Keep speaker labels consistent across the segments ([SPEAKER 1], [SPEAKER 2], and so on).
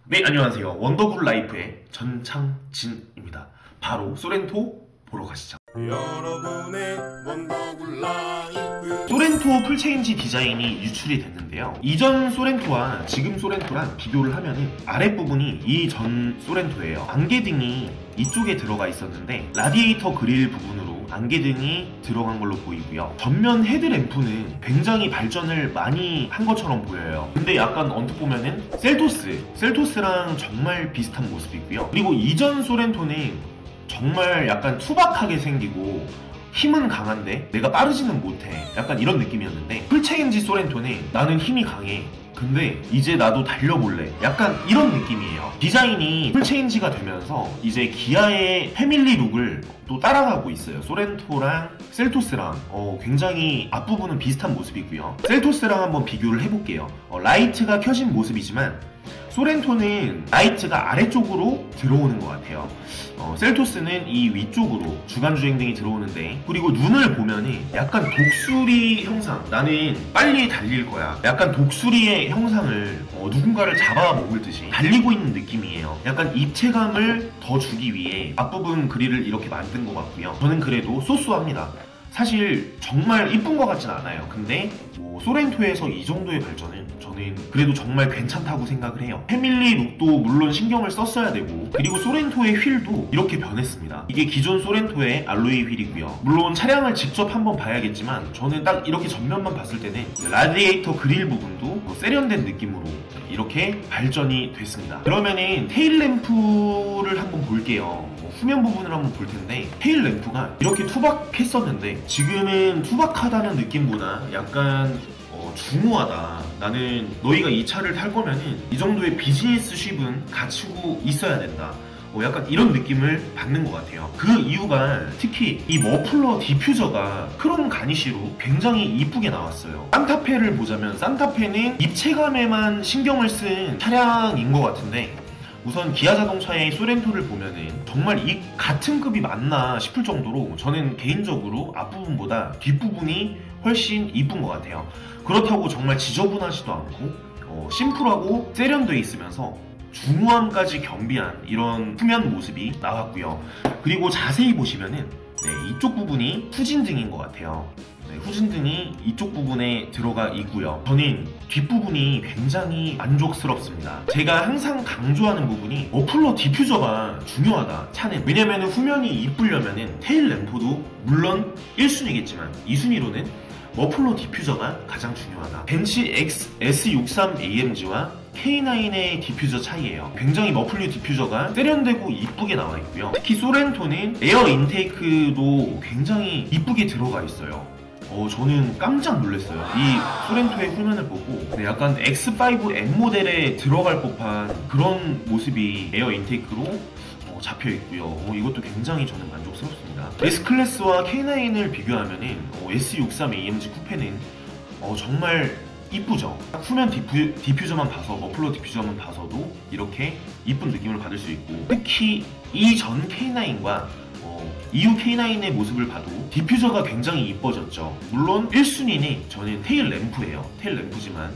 [SPEAKER 1] 네, 안녕하세요. 원더풀 라이프의 전창진입니다. 바로 소렌토 보러 가시죠.
[SPEAKER 2] 여러분의 원더풀 라이프.
[SPEAKER 1] 소렌토 풀체인지 디자인이 유출이 됐는데요. 이전 소렌토와 지금 소렌토랑 비교를 하면은 아랫부분이 이 전 소렌토예요. 안개등이 이쪽에 들어가 있었는데 라디에이터 그릴 부분으로 안개등이 들어간 걸로 보이고요. 전면 헤드램프는 굉장히 발전을 많이 한 것처럼 보여요. 근데 약간 언뜻 보면은 셀토스랑 정말 비슷한 모습이고요. 그리고 이전 소렌토는 정말 약간 투박하게 생기고 힘은 강한데 내가 빠르지는 못해, 약간 이런 느낌이었는데 풀체인지 소렌토는 나는 힘이 강해, 근데 이제 나도 달려볼래, 약간 이런 느낌이에요. 디자인이 풀체인지가 되면서 이제 기아의 패밀리 룩을 또 따라가고 있어요. 소렌토랑 셀토스랑 굉장히 앞부분은 비슷한 모습이고요. 셀토스랑 한번 비교를 해볼게요. 라이트가 켜진 모습이지만 소렌토는 라이트가 아래쪽으로 들어오는 것 같아요. 셀토스는 이 위쪽으로 주간주행등이 들어오는데, 그리고 눈을 보면은 약간 독수리 형상, 나는 빨리 달릴 거야, 약간 독수리의 형상을 누군가를 잡아먹을 듯이 달리고 있는 느낌이에요. 약간 입체감을 더 주기 위해 앞부분 그릴을 이렇게 만든 것 같고요. 저는 그래도 쏘쏘합니다. 사실 정말 이쁜 것 같진 않아요. 근데 소렌토에서 이 정도의 발전은 저는 그래도 정말 괜찮다고 생각을 해요. 패밀리 룩도 물론 신경을 썼어야 되고, 그리고 소렌토의 휠도 이렇게 변했습니다. 이게 기존 소렌토의 알로이 휠이고요. 물론 차량을 직접 한번 봐야겠지만 저는 딱 이렇게 전면만 봤을 때는 라디에이터 그릴 부분도 세련된 느낌으로 이렇게 발전이 됐습니다. 그러면은 테일램프를 한번 볼게요. 후면 부분을 한번 볼 텐데, 테일램프가 이렇게 투박했었는데 지금은 투박하다는 느낌보다 약간 중후하다. 나는 너희가 이 차를 탈 거면은 이 정도의 비즈니스 쉽은 갖추고 있어야 된다, 약간 이런 느낌을 받는 것 같아요. 그 이유가 특히 이 머플러 디퓨저가 크롬 가니쉬로 굉장히 이쁘게 나왔어요. 산타페를 보자면 산타페는 입체감에만 신경을 쓴 차량인 것 같은데, 우선 기아 자동차의 소렌토를 보면은 정말 이 같은 급이 맞나 싶을 정도로 저는 개인적으로 앞부분보다 뒷부분이 훨씬 이쁜 것 같아요. 그렇다고 정말 지저분하지도 않고 심플하고 세련되어 있으면서 중후함까지 겸비한 이런 후면 모습이 나왔고요. 그리고 자세히 보시면은 이쪽 부분이 후진등인 것 같아요. 후진등이 이쪽 부분에 들어가 있고요. 저는 뒷부분이 굉장히 만족스럽습니다. 제가 항상 강조하는 부분이 머플러 디퓨저가 중요하다, 차는. 왜냐면 후면이 이쁘려면 테일 램프도 물론 1순위겠지만 2순위로는 머플러 디퓨저가 가장 중요하다. 벤츠 S63AMG와 K9의 디퓨저 차이예요. 굉장히 머플러 디퓨저가 세련되고 이쁘게 나와 있고요. 특히 소렌토는 에어 인테이크도 굉장히 이쁘게 들어가 있어요. 저는 깜짝 놀랐어요. 이 소렌토의 후면을 보고 약간 X5M 모델에 들어갈 법한 그런 모습이 에어 인테이크로 잡혀 있고요. 이것도 굉장히 저는 만족스럽습니다. S클래스와 K9을 비교하면은 S63AMG 쿠페는 정말 이쁘죠. 후면 디퓨저만 봐서, 머플러 디퓨저만 봐서도 이렇게 이쁜 느낌을 받을 수 있고, 특히 이전 K9과 이후 K9의 모습을 봐도 디퓨저가 굉장히 이뻐졌죠. 물론 1순위는 저는 테일 램프예요. 테일 램프지만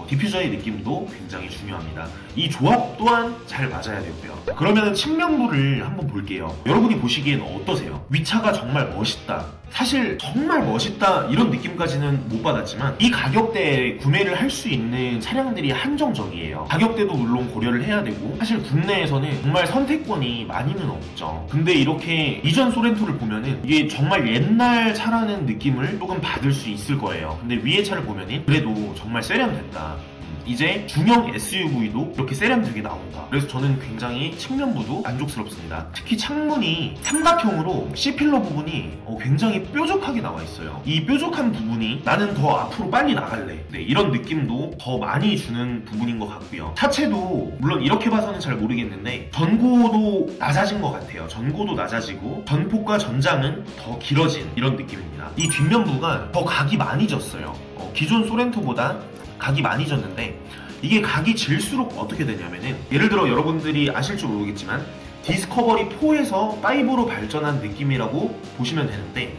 [SPEAKER 1] 디퓨저의 느낌도 굉장히 중요합니다. 이 조합 또한 잘 맞아야 되고요. 그러면 측면부를 한번 볼게요. 여러분이 보시기엔 어떠세요? 위차가 정말 멋있다, 사실 정말 멋있다 이런 느낌까지는 못 받았지만, 이 가격대에 구매를 할 수 있는 차량들이 한정적이에요. 가격대도 물론 고려를 해야 되고, 사실 국내에서는 정말 선택권이 많이는 없죠. 근데 이렇게 이전 소렌토를 보면은 이게 정말 옛날 차라는 느낌을 조금 받을 수 있을 거예요. 근데 위의 차를 보면은 그래도 정말 세련됐다, 이제 중형 SUV도 이렇게 세련되게 나온다. 그래서 저는 굉장히 측면부도 만족스럽습니다. 특히 창문이 삼각형으로 C필러 부분이 굉장히 뾰족하게 나와 있어요. 이 뾰족한 부분이 나는 더 앞으로 빨리 나갈래, 이런 느낌도 더 많이 주는 부분인 것 같고요. 차체도 물론 이렇게 봐서는 잘 모르겠는데 전고도 낮아진 것 같아요. 전고도 낮아지고 전폭과 전장은 더 길어진 이런 느낌입니다. 이 뒷면부가 더 각이 많이 졌어요. 기존 소렌토보다 각이 많이 졌는데, 이게 각이 질수록 어떻게 되냐면은, 예를 들어 여러분들이 아실지 모르겠지만 디스커버리 4에서 5로 발전한 느낌이라고 보시면 되는데,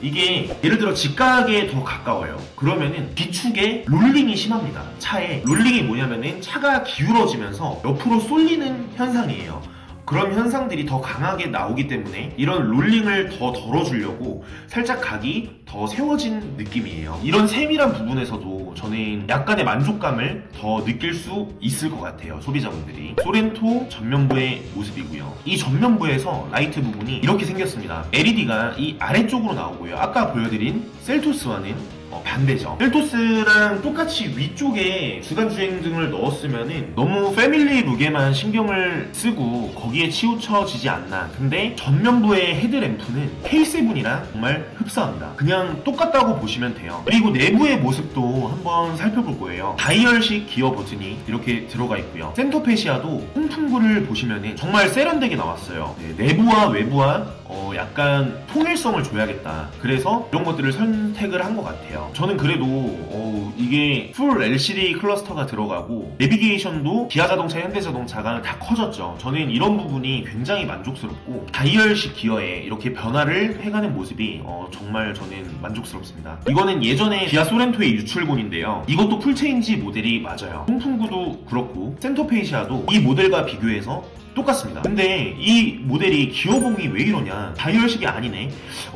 [SPEAKER 1] 이게 예를 들어 직각에 더 가까워요. 그러면은 뒤축에 롤링이 심합니다. 차에 롤링이 뭐냐면은 차가 기울어지면서 옆으로 쏠리는 현상이에요. 그런 현상들이 더 강하게 나오기 때문에 이런 롤링을 더 덜어주려고 살짝 각이 더 세워진 느낌이에요. 이런 세밀한 부분에서도 저는 약간의 만족감을 더 느낄 수 있을 것 같아요, 소비자분들이. 소렌토 전면부의 모습이고요. 이 전면부에서 라이트 부분이 이렇게 생겼습니다. LED가 이 아래쪽으로 나오고요. 아까 보여드린 셀토스와는 반대죠. 셀토스랑 똑같이 위쪽에 주간주행등을 넣었으면은 너무 패밀리 룩에만 신경을 쓰고 거기에 치우쳐지지 않나. 근데 전면부의 헤드램프는 K7이랑 정말 흡사합니다. 그냥 똑같다고 보시면 돼요. 그리고 내부의 모습도 한번 살펴볼 거예요. 다이얼식 기어 버튼이 이렇게 들어가 있고요. 센터 페시아도 통풍구를 보시면은 정말 세련되게 나왔어요. 네, 내부와 외부와 약간 통일성을 줘야겠다. 그래서 이런 것들을 선택을 한 것 같아요. 저는 그래도 이게 풀 LCD 클러스터가 들어가고 내비게이션도 기아자동차, 현대자동차가 다 커졌죠. 저는 이런 부분이 굉장히 만족스럽고 다이얼식 기어에 이렇게 변화를 해가는 모습이 정말 저는 만족스럽습니다. 이거는 예전에 기아 소렌토의 유출본인데요. 이것도 풀체인지 모델이 맞아요. 통풍구도 그렇고 센터페이시아도 이 모델과 비교해서 똑같습니다. 근데 이 모델이 기어봉이 왜 이러냐, 다이얼식이 아니네.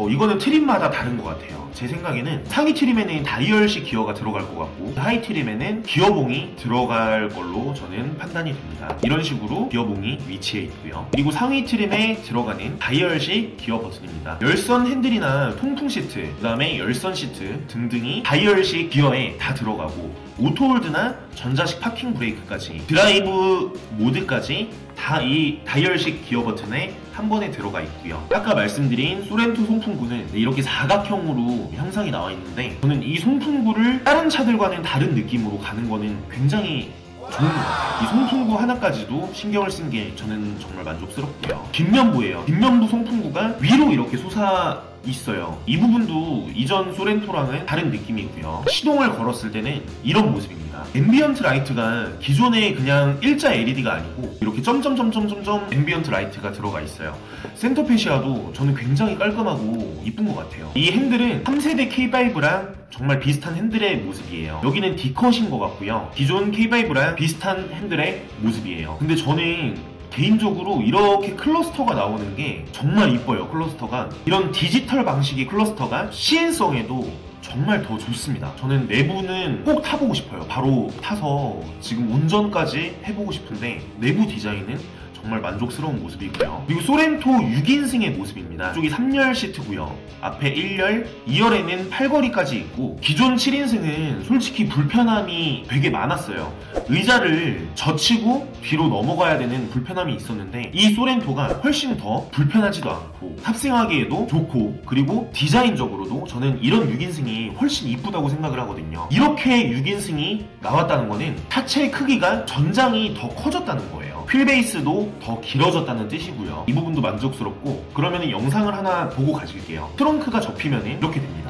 [SPEAKER 1] 이거는 트림마다 다른 것 같아요. 제 생각에는 상위 트림에는 다이얼식 기어가 들어갈 것 같고 하이 트림에는 기어봉이 들어갈 걸로 저는 판단이 됩니다. 이런 식으로 기어봉이 위치해 있고요. 그리고 상위 트림에 들어가는 다이얼식 기어 버튼입니다. 열선 핸들이나 통풍 시트, 그 다음에 열선 시트 등등이 다이얼식 기어에 다 들어가고 오토홀드나 전자식 파킹 브레이크까지 드라이브 모드까지 다 이 다이얼식 기어 버튼에 한 번에 들어가 있고요. 아까 말씀드린 소렌토 송풍구는 이렇게 사각형으로 형상이 나와 있는데 저는 이 송풍구를 다른 차들과는 다른 느낌으로 가는 거는 굉장히 좋은 것 같아요. 이 송풍구 하나까지도 신경을 쓴 게 저는 정말 만족스럽고요. 뒷면부예요. 뒷면부 송풍구가 위로 이렇게 솟아 있어요. 이 부분도 이전 소렌토랑은 다른 느낌이고요. 시동을 걸었을 때는 이런 모습입니다. 앰비언트 라이트가 기존에 그냥 일자 LED가 아니고 이렇게 점점점점점점 앰비언트 라이트가 들어가 있어요. 센터 페시아도 저는 굉장히 깔끔하고 이쁜 것 같아요. 이 핸들은 3세대 K5랑 정말 비슷한 핸들의 모습이에요. 여기는 D컷인 것 같고요. 기존 K5랑 비슷한 핸들의 모습이에요. 근데 저는 개인적으로 이렇게 클러스터가 나오는 게 정말 이뻐요. 클러스터가 이런 디지털 방식의 클러스터가 시인성에도 정말 더 좋습니다. 저는 내부는 꼭 타보고 싶어요. 바로 타서 지금 운전까지 해보고 싶은데 내부 디자인은 정말 만족스러운 모습이고요. 그리고 소렌토 6인승의 모습입니다. 이쪽이 3열 시트고요. 앞에 1열, 2열에는 8거리까지 있고 기존 7인승은 솔직히 불편함이 되게 많았어요. 의자를 젖히고 뒤로 넘어가야 되는 불편함이 있었는데 이 소렌토가 훨씬 더 불편하지도 않고 탑승하기에도 좋고 그리고 디자인적으로도 저는 이런 6인승이 훨씬 이쁘다고 생각을 하거든요. 이렇게 6인승이 나왔다는 거는 타체 크기가 전장이 더 커졌다는 거예요. 휠베이스도 더 길어졌다는 뜻이고요. 이 부분도 만족스럽고 그러면 영상을 하나 보고 가실게요. 트렁크가 접히면 이렇게 됩니다.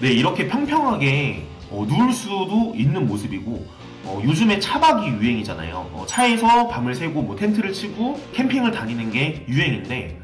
[SPEAKER 1] 네, 이렇게 평평하게 누울 수도 있는 모습이고 요즘에 차박이 유행이잖아요. 차에서 밤을 새고 뭐 텐트를 치고 캠핑을 다니는 게 유행인데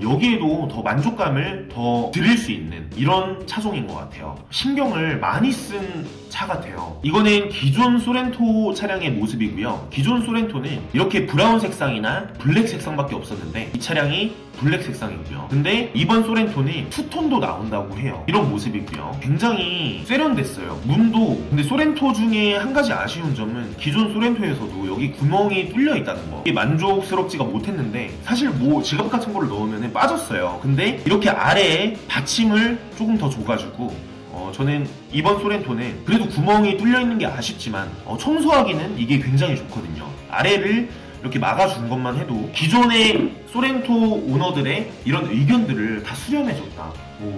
[SPEAKER 1] 여기에도 더 만족감을 더 드릴 수 있는 이런 차종인 것 같아요. 신경을 많이 쓴 차 같아요. 이거는 기존 소렌토 차량의 모습이고요. 기존 소렌토는 이렇게 브라운 색상이나 블랙 색상밖에 없었는데 이 차량이 블랙 색상이고요. 근데 이번 소렌토는 투톤도 나온다고 해요. 이런 모습이고요. 굉장히 세련됐어요. 문도 근데 소렌토 중에 한 가지 아쉬운 점은 기존 소렌토에서도 여기 구멍이 뚫려 있다는 거. 이게 만족스럽지가 못했는데 사실 뭐 지갑 같은 거를 넣으면 빠졌어요. 근데 이렇게 아래에 받침을 조금 더 줘가지고 저는 이번 소렌토는 그래도 구멍이 뚫려 있는 게 아쉽지만 청소하기는 이게 굉장히 좋거든요. 아래를 이렇게 막아준 것만 해도 기존의 소렌토 오너들의 이런 의견들을 다 수렴해줬다.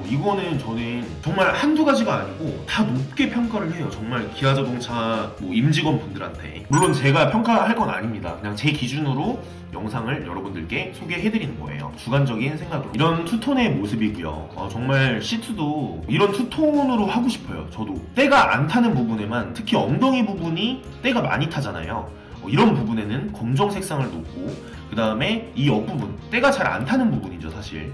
[SPEAKER 1] 이거는 저는 정말 한두 가지가 아니고 다 높게 평가를 해요. 정말 기아자동차 임직원 분들한테. 물론 제가 평가할 건 아닙니다. 그냥 제 기준으로 영상을 여러분들께 소개해드리는 거예요. 주관적인 생각으로. 이런 투톤의 모습이고요. 정말 시트도 이런 투톤으로 하고 싶어요. 저도 때가 안 타는 부분에만, 특히 엉덩이 부분이 때가 많이 타잖아요. 이런 부분에는 검정 색상을 놓고 그 다음에 이 옆부분, 때가 잘 안 타는 부분이죠 사실.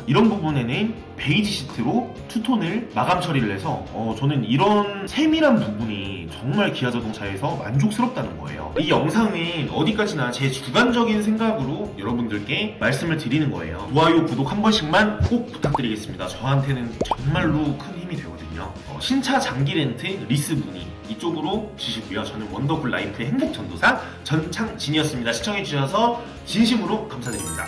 [SPEAKER 1] 이런 부분에는 베이지 시트로 투톤을 마감 처리를 해서 저는 이런 세밀한 부분이 정말 기아 자동차에서 만족스럽다는 거예요. 이 영상은 어디까지나 제 주관적인 생각으로 여러분들께 말씀을 드리는 거예요. 좋아요, 구독 한 번씩만 꼭 부탁드리겠습니다. 저한테는 정말로 큰 힘이 되거든요. 신차 장기 렌트 리스 문의 이쪽으로 주시고요. 저는 원더풀 라이프의 행복 전도사 전창진이었습니다. 시청해주셔서 진심으로 감사드립니다.